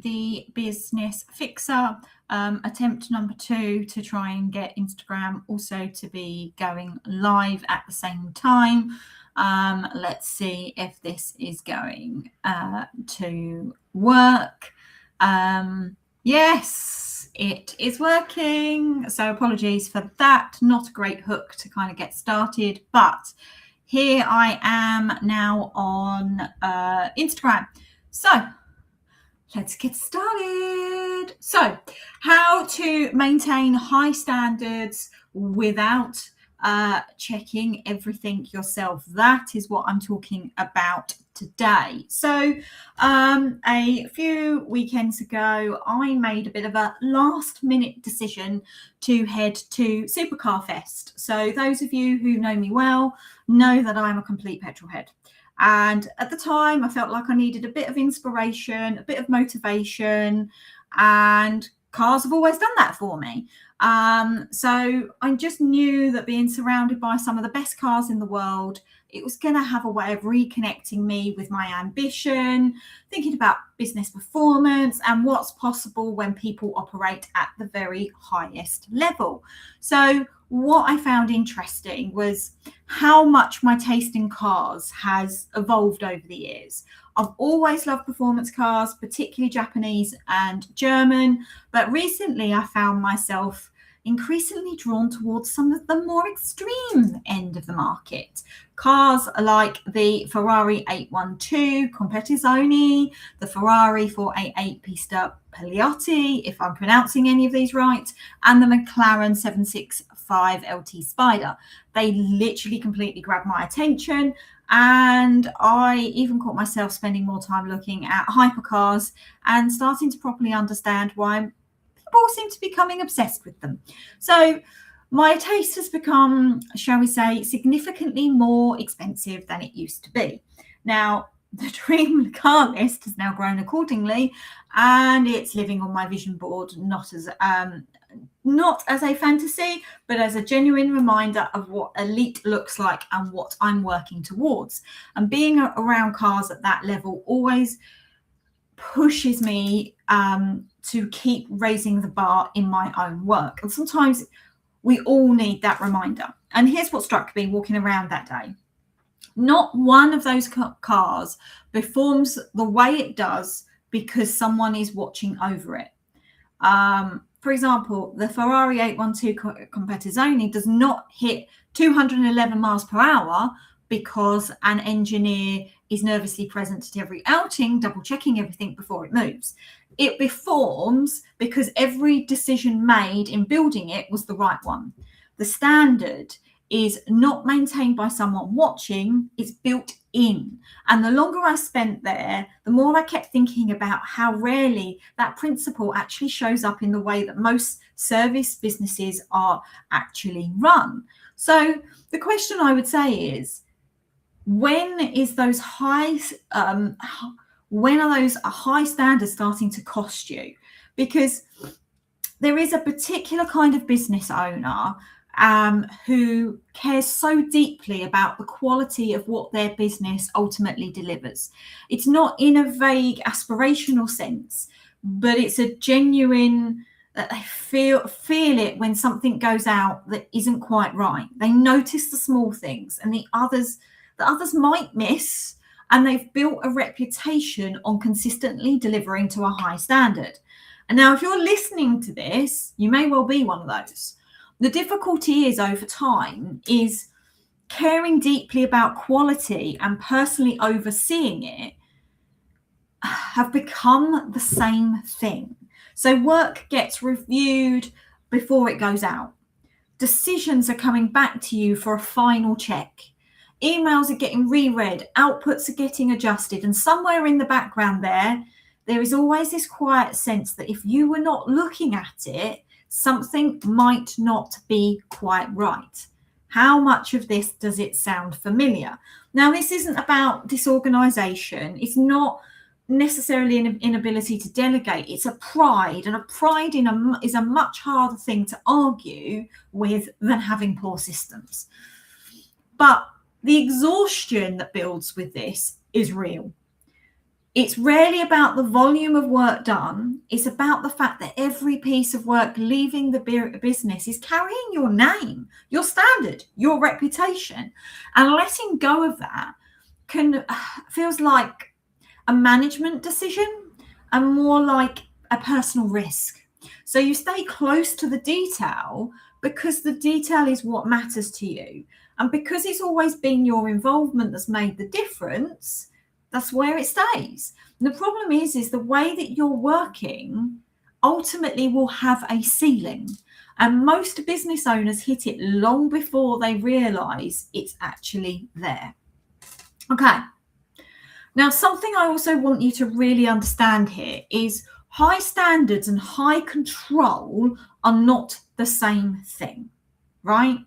the business fixer. Attempt number 2 to try and get Instagram also to be going live at the same time. Let's see if this is going to work. Yes, it is working. So apologies for that. Not a great hook to kind of get started, but here I am now on Instagram. So let's get started. So how to maintain high standards without checking everything yourself. That is what I'm talking about today. So a few weekends ago, I made a bit of a last minute decision to head to Supercar Fest. So those of you who know me well know that I'm a complete petrol head. And at the time, I felt like I needed a bit of inspiration, a bit of motivation, and cars have always done that for me. So I just knew that being surrounded by some of the best cars in the world, it was going to have a way of reconnecting me with my ambition, thinking about business performance and what's possible when people operate at the very highest level. So what I found interesting was how much my taste in cars has evolved over the years. I've always loved performance cars, particularly Japanese and German, but recently I found myself increasingly drawn towards some of the more extreme end of the market. Cars like the Ferrari 812 Competizione, the Ferrari 488 Pista Pagliotti, if I'm pronouncing any of these right, and the McLaren 765 LT Spider. They literally completely grabbed my attention, and I even caught myself spending more time looking at hypercars and starting to properly understand why people seem to be becoming obsessed with them. So my taste has become, shall we say, significantly more expensive than it used to be. Now, the dream car list has now grown accordingly, and it's living on my vision board, not as a fantasy, but as a genuine reminder of what elite looks like and what I'm working towards. And being around cars at that level always pushes me to keep raising the bar in my own work. And sometimes we all need that reminder. And here's what struck me walking around that day. Not one of those cars performs the way it does because someone is watching over it. For example, the Ferrari 812 Competizione does not hit 211 miles per hour because an engineer is nervously present at every outing, double checking everything before it moves. It performs because every decision made in building it was the right one. The standard is not maintained by someone watching, it's built in. And the longer I spent there, the more I kept thinking about how rarely that principle actually shows up in the way that most service businesses are actually run. So the question I would say is, when are those high standards starting to cost you? Because there is a particular kind of business owner who cares so deeply about the quality of what their business ultimately delivers. It's not in a vague aspirational sense, but it's a genuine that they feel it when something goes out that isn't quite right. They notice the small things, and the others might miss, and they've built a reputation on consistently delivering to a high standard. And now, if you're listening to this, you may well be one of those. The difficulty is over time is caring deeply about quality and personally overseeing it have become the same thing. So work gets reviewed before it goes out. Decisions are coming back to you for a final check. Emails are getting reread, outputs are getting adjusted, and somewhere in the background there is always this quiet sense that if you were not looking at it, something might not be quite right. How much of this does it sound familiar? Now, this isn't about disorganization. It's not necessarily an inability to delegate. It's a pride, and a pride is a much harder thing to argue with than having poor systems. But the exhaustion that builds with this is real. It's rarely about the volume of work done. It's about the fact that every piece of work leaving the business is carrying your name, your standard, your reputation. And letting go of that feels like a management decision and more like a personal risk. So you stay close to the detail because the detail is what matters to you. And because it's always been your involvement that's made the difference, that's where it stays. And the problem is the way that you're working ultimately will have a ceiling. And most business owners hit it long before they realize it's actually there. Okay. Now, something I also want you to really understand here is high standards and high control are not the same thing, right?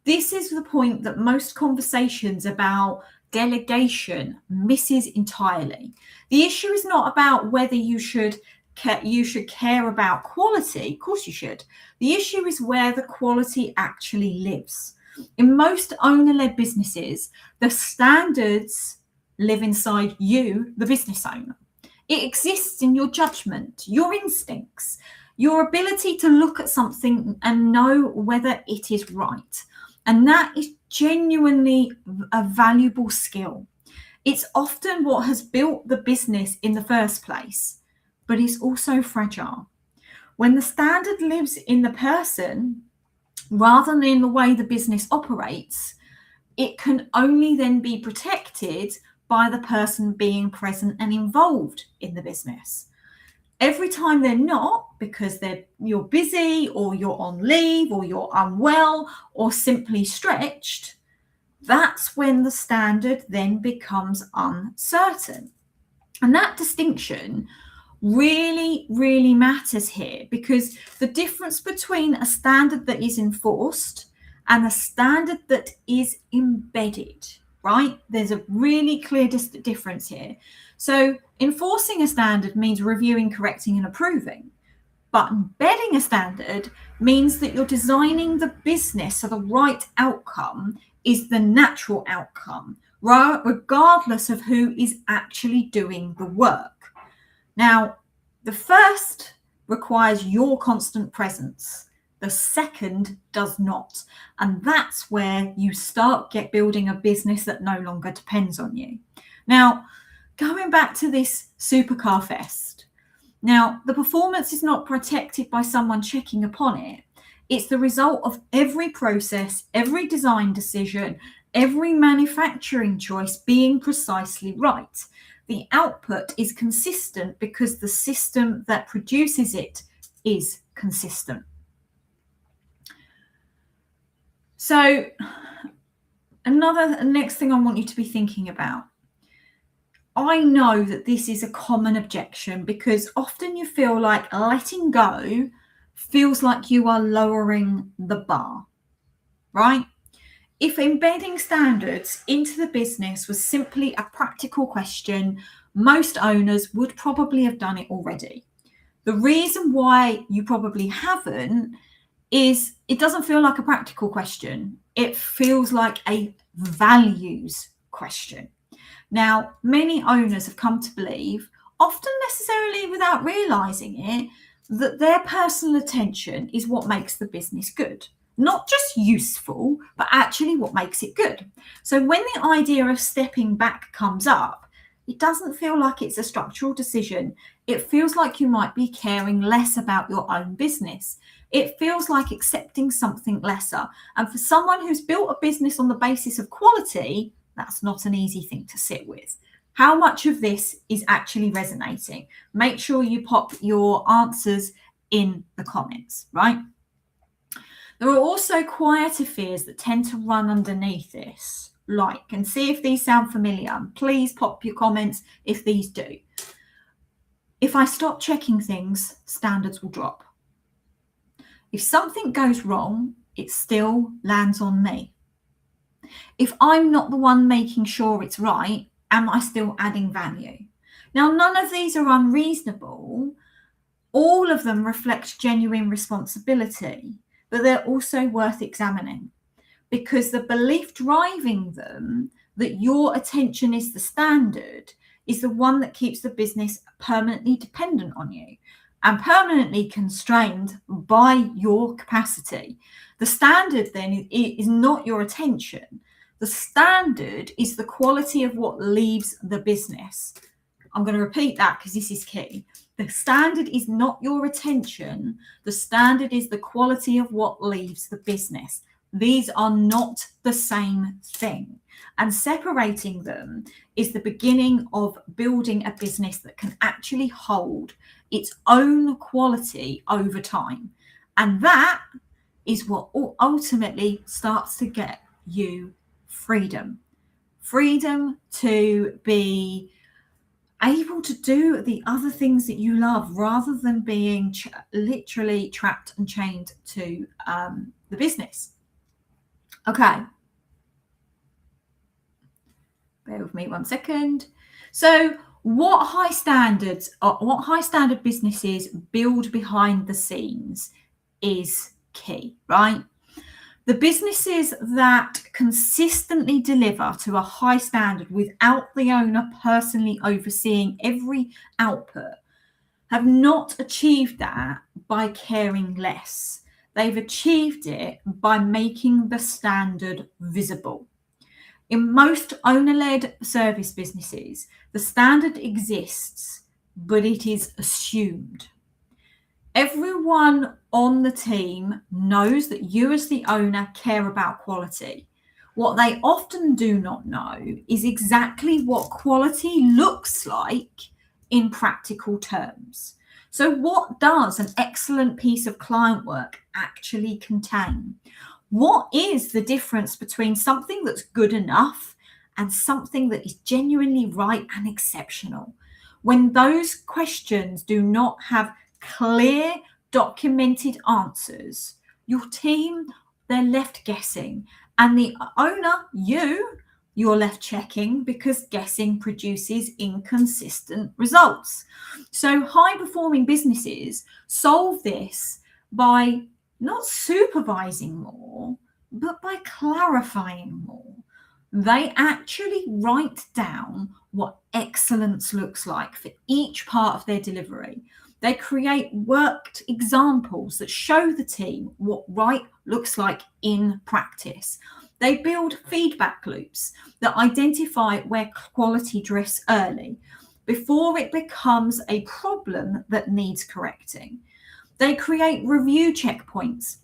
This is the point that most conversations about delegation misses entirely. The issue is not about whether you should care about quality. Of course you should. The issue is where the quality actually lives. In most owner-led businesses, the standards live inside you, the business owner. It exists in your judgment, your instincts, your ability to look at something and know whether it is right. And that is genuinely a valuable skill. It's often what has built the business in the first place, but it's also fragile. When the standard lives in the person rather than in the way the business operates, it can only then be protected by the person being present and involved in the business. Every time they're not, because you're busy or you're on leave or you're unwell or simply stretched, that's when the standard then becomes uncertain. And that distinction really, really matters here, because the difference between a standard that is enforced and a standard that is embedded, right? There's a really clear difference here. So enforcing a standard means reviewing, correcting, and approving. But embedding a standard means that you're designing the business so the right outcome is the natural outcome, right? Regardless of who is actually doing the work. Now, the first requires your constant presence. The second does not. And that's where you start building a business that no longer depends on you. Now, going back to this supercar fest. Now, the performance is not protected by someone checking upon it. It's the result of every process, every design decision, every manufacturing choice being precisely right. The output is consistent because the system that produces it is consistent. So next thing I want you to be thinking about. I know that this is a common objection because often you feel like letting go feels like you are lowering the bar, right? If embedding standards into the business was simply a practical question, most owners would probably have done it already. The reason why you probably haven't is it doesn't feel like a practical question. It feels like a values question. Now, many owners have come to believe, often necessarily without realizing it, that their personal attention is what makes the business good. Not just useful, but actually what makes it good. So when the idea of stepping back comes up, it doesn't feel like it's a structural decision. It feels like you might be caring less about your own business. It feels like accepting something lesser. And for someone who's built a business on the basis of quality, that's not an easy thing to sit with. How much of this is actually resonating? Make sure you pop your answers in the comments, right? There are also quieter fears that tend to run underneath this, and see if these sound familiar. Please pop your comments if these do. If I stop checking things, standards will drop. If something goes wrong, it still lands on me. If I'm not the one making sure it's right, am I still adding value? Now, none of these are unreasonable. All of them reflect genuine responsibility, but they're also worth examining, because the belief driving them that your attention is the standard is the one that keeps the business permanently dependent on you and permanently constrained by your capacity. The standard then is not your attention. The standard is the quality of what leaves the business. I'm going to repeat that because this is key. The standard is not your attention. The standard is the quality of what leaves the business. These are not the same thing. And separating them is the beginning of building a business that can actually hold its own quality over time. And that is what ultimately starts to get you freedom. Freedom to be able to do the other things that you love rather than being literally trapped and chained to the business. Okay. Bear with me 1 second. So what high standard businesses build behind the scenes is key, right? The businesses that consistently deliver to a high standard without the owner personally overseeing every output have not achieved that by caring less. They've achieved it by making the standard visible. In most owner-led service businesses, the standard exists, but it is assumed. Everyone on the team knows that you as the owner care about quality. What they often do not know is exactly what quality looks like in practical terms. So what does an excellent piece of client work actually contain? What is the difference between something that's good enough and something that is genuinely right and exceptional? When those questions do not have clear, documented answers, your team, they're left guessing. And the owner, you're left checking because guessing produces inconsistent results. So high-performing businesses solve this by not supervising more, but by clarifying more. They actually write down what excellence looks like for each part of their delivery. They create worked examples that show the team what right looks like in practice. They build feedback loops that identify where quality drifts early before it becomes a problem that needs correcting. They create review checkpoints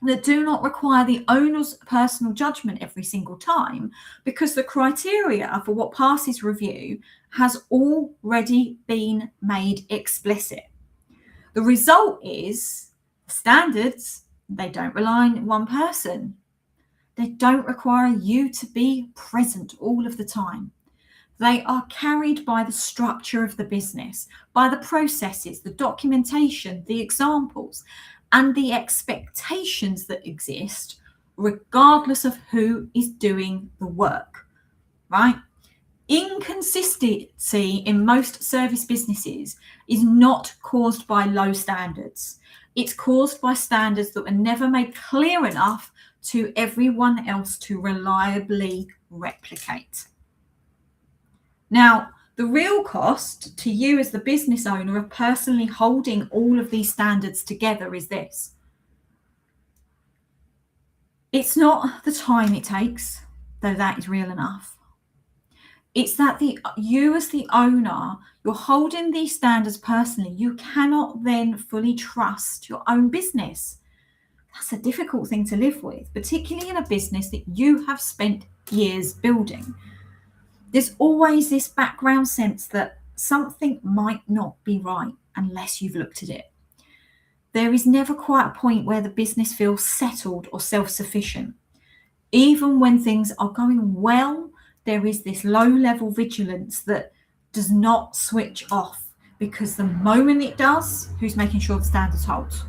that do not require the owner's personal judgment every single time because the criteria for what passes review has already been made explicit. The result is standards, they don't rely on one person. They don't require you to be present all of the time. They are carried by the structure of the business, by the processes, the documentation, the examples, and the expectations that exist, regardless of who is doing the work, right? Inconsistency in most service businesses is not caused by low standards. It's caused by standards that were never made clear enough to everyone else to reliably replicate. Now, the real cost to you as the business owner of personally holding all of these standards together is this. It's not the time it takes, though that is real enough. It's that you as the owner, you're holding these standards personally. You cannot then fully trust your own business. That's a difficult thing to live with, particularly in a business that you have spent years building. There's always this background sense that something might not be right unless you've looked at it. There is never quite a point where the business feels settled or self-sufficient. Even when things are going well, there is this low-level vigilance that does not switch off because the moment it does, who's making sure the standards hold?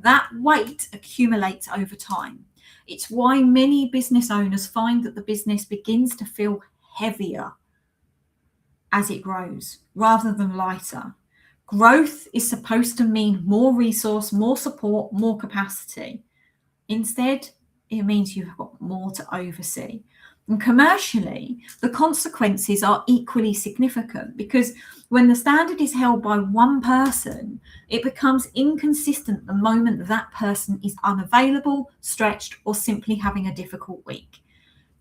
That weight accumulates over time. It's why many business owners find that the business begins to feel heavier as it grows rather than lighter. Growth is supposed to mean more resource, more support, more capacity. Instead, it means you've got more to oversee. And commercially, the consequences are equally significant, because when the standard is held by one person, it becomes inconsistent the moment that person is unavailable, stretched, or simply having a difficult week.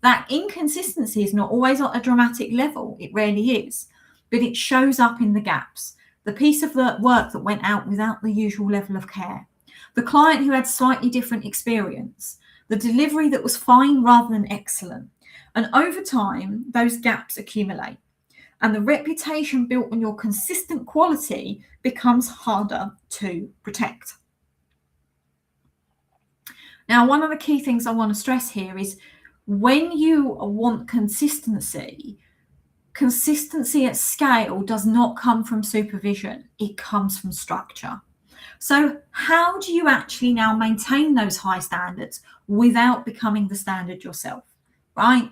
That inconsistency is not always at a dramatic level, it rarely is, but it shows up in the gaps. The piece of the work that went out without the usual level of care, the client who had slightly different experience, the delivery that was fine rather than excellent. And over time, those gaps accumulate, and the reputation built on your consistent quality becomes harder to protect. Now, one of the key things I want to stress here is when you want consistency at scale does not come from supervision, it comes from structure. So how do you actually now maintain those high standards without becoming the standard yourself, right?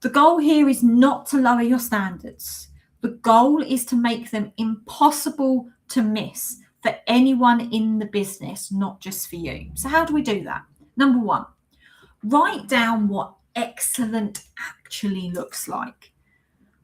The goal here is not to lower your standards. The goal is to make them impossible to miss for anyone in the business, not just for you. So how do we do that? Number one, write down what excellent actually looks like.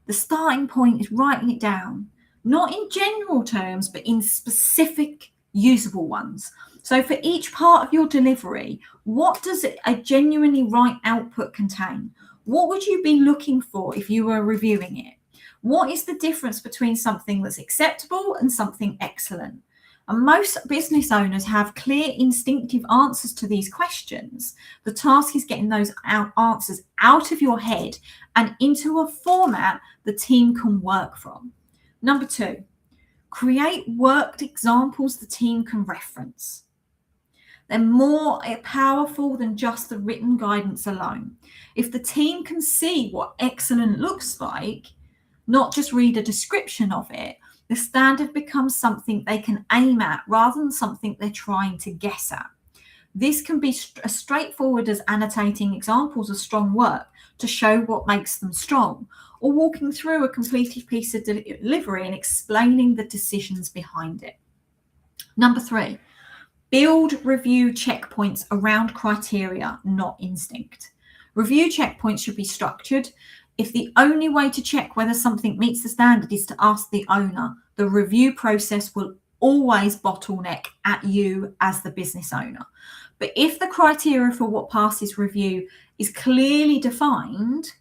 The starting point is writing it down, not in general terms, but in specific usable ones. So for each part of your delivery, what does a genuinely right output contain? What would you be looking for if you were reviewing it? What is the difference between something that's acceptable and something excellent? And most business owners have clear instinctive answers to these questions. The task is getting those answers out of your head and into a format the team can work from. Number two, create worked examples the team can reference. They're more powerful than just the written guidance alone. If the team can see what excellent looks like, not just read a description of it, the standard becomes something they can aim at rather than something they're trying to guess at. This can be as straightforward as annotating examples of strong work to show what makes them strong, or walking through a completed piece of delivery and explaining the decisions behind it. Number three, build review checkpoints around criteria, not instinct. Review checkpoints should be structured. If the only way to check whether something meets the standard is to ask the owner, the review process will always bottleneck at you as the business owner. But if the criteria for what passes review is clearly defined,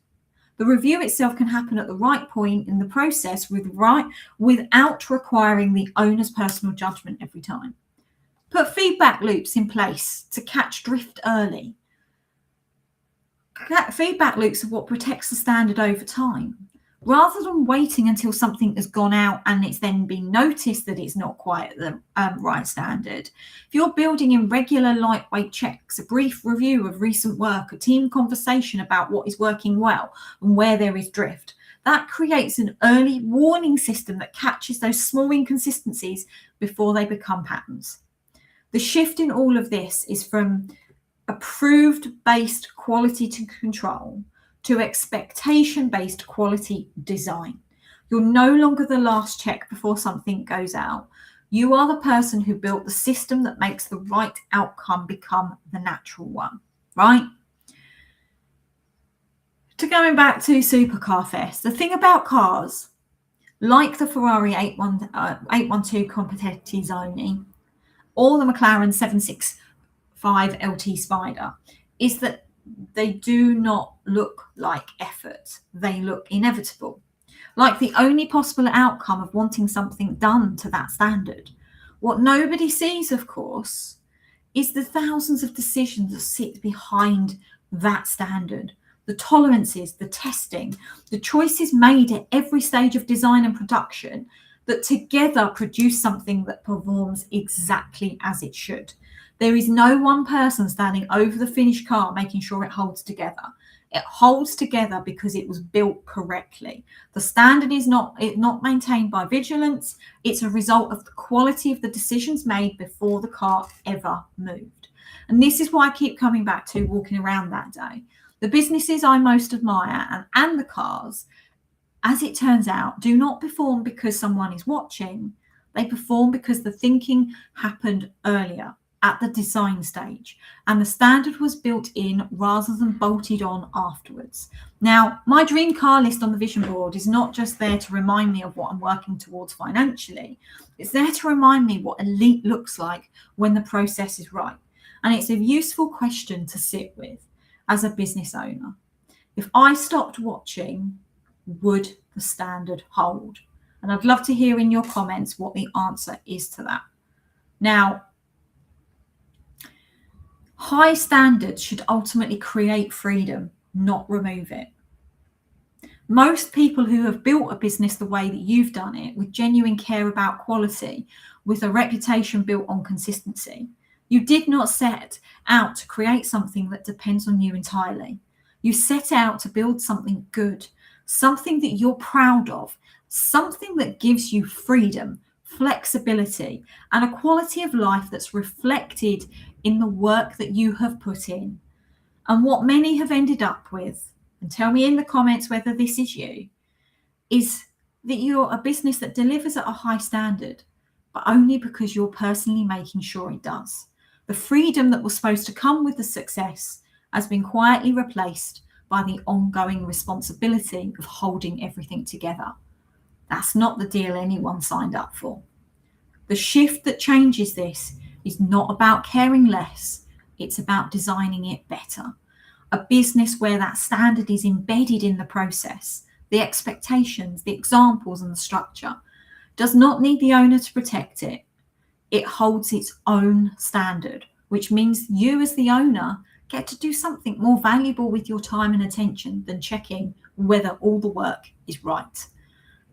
the review itself can happen at the right point in the process without requiring the owner's personal judgment every time. Put feedback loops in place to catch drift early. Feedback loops are what protects the standard over time. Rather than waiting until something has gone out and it's then been noticed that it's not quite at the right standard, if you're building in regular lightweight checks, a brief review of recent work, a team conversation about what is working well and where there is drift, that creates an early warning system that catches those small inconsistencies before they become patterns. The shift in all of this is from approved-based quality to control to expectation-based quality design. You're no longer the last check before something goes out. You are the person who built the system that makes the right outcome become the natural one, right? To going back to Supercar Fest, the thing about cars, like the Ferrari 812 Competizione or the McLaren 765 LT Spider, is that they do not look like effort. They look inevitable, like the only possible outcome of wanting something done to that standard. What nobody sees, of course, is the thousands of decisions that sit behind that standard, the tolerances, the testing, the choices made at every stage of design and production that together produce something that performs exactly as it should. There is no one person standing over the finished car making sure it holds together. It holds together because it was built correctly. The standard is not maintained by vigilance. It's a result of the quality of the decisions made before the car ever moved. And this is why I keep coming back to walking around that day. The businesses I most admire and the cars, as it turns out, do not perform because someone is watching. They perform because the thinking happened earlier. at the design stage, and the standard was built in rather than bolted on afterwards. Now, my dream car list on the vision board is not just there to remind me of what I'm working towards financially, it's there to remind me what elite looks like when the process is right. And it's a useful question to sit with as a business owner. If I stopped watching, would the standard hold? And I'd love to hear in your comments what the answer is to that. Now, high standards should ultimately create freedom, not remove it. Most people who have built a business the way that you've done it, with genuine care about quality, with a reputation built on consistency, you did not set out to create something that depends on you entirely. You set out to build something good, something that you're proud of, something that gives you freedom, flexibility, and a quality of life that's reflected in the work that you have put in. And what many have ended up with, and tell me in the comments whether this is you, is that you're a business that delivers at a high standard, but only because you're personally making sure it does. The freedom that was supposed to come with the success has been quietly replaced by the ongoing responsibility of holding everything together. That's not the deal anyone signed up for. The shift that changes this is not about caring less, it's about designing it better. A business where that standard is embedded in the process, the expectations, the examples, and the structure, does not need the owner to protect it. It holds its own standard, which means you as the owner get to do something more valuable with your time and attention than checking whether all the work is right.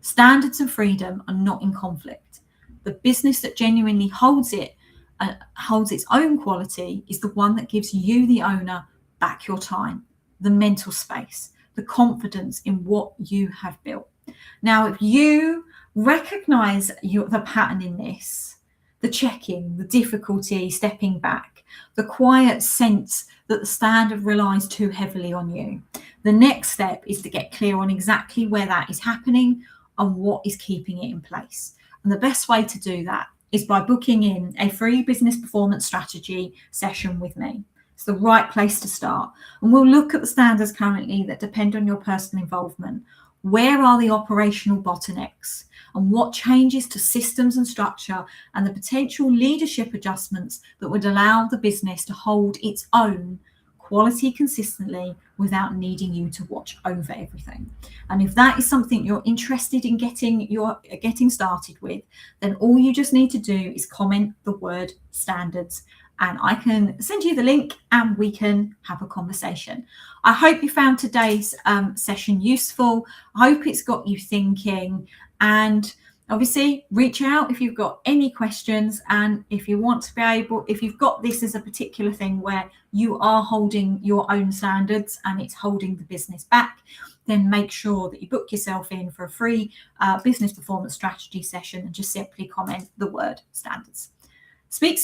Standards and freedom are not in conflict. The business that genuinely holds its own quality is the one that gives you, the owner, back your time, the mental space, the confidence in what you have built. Now, if you recognize the pattern in this, the checking, the difficulty, stepping back, the quiet sense that the standard relies too heavily on you, the next step is to get clear on exactly where that is happening and what is keeping it in place. And the best way to do that is by booking in a free business performance strategy session with me. It's the right place to start. And we'll look at the standards currently that depend on your personal involvement. Where are the operational bottlenecks? And what changes to systems and structure and the potential leadership adjustments that would allow the business to hold its own quality consistently without needing you to watch over everything. And if that is something you're interested in getting started with, then all you just need to do is comment the word standards, and I can send you the link and we can have a conversation. I hope you found today's session useful. I hope it's got you thinking, and obviously reach out if you've got any questions. And if you want to be able, if you've got this as a particular thing where you are holding your own standards and it's holding the business back, then make sure that you book yourself in for a free business performance strategy session and just simply comment the word standards. Speak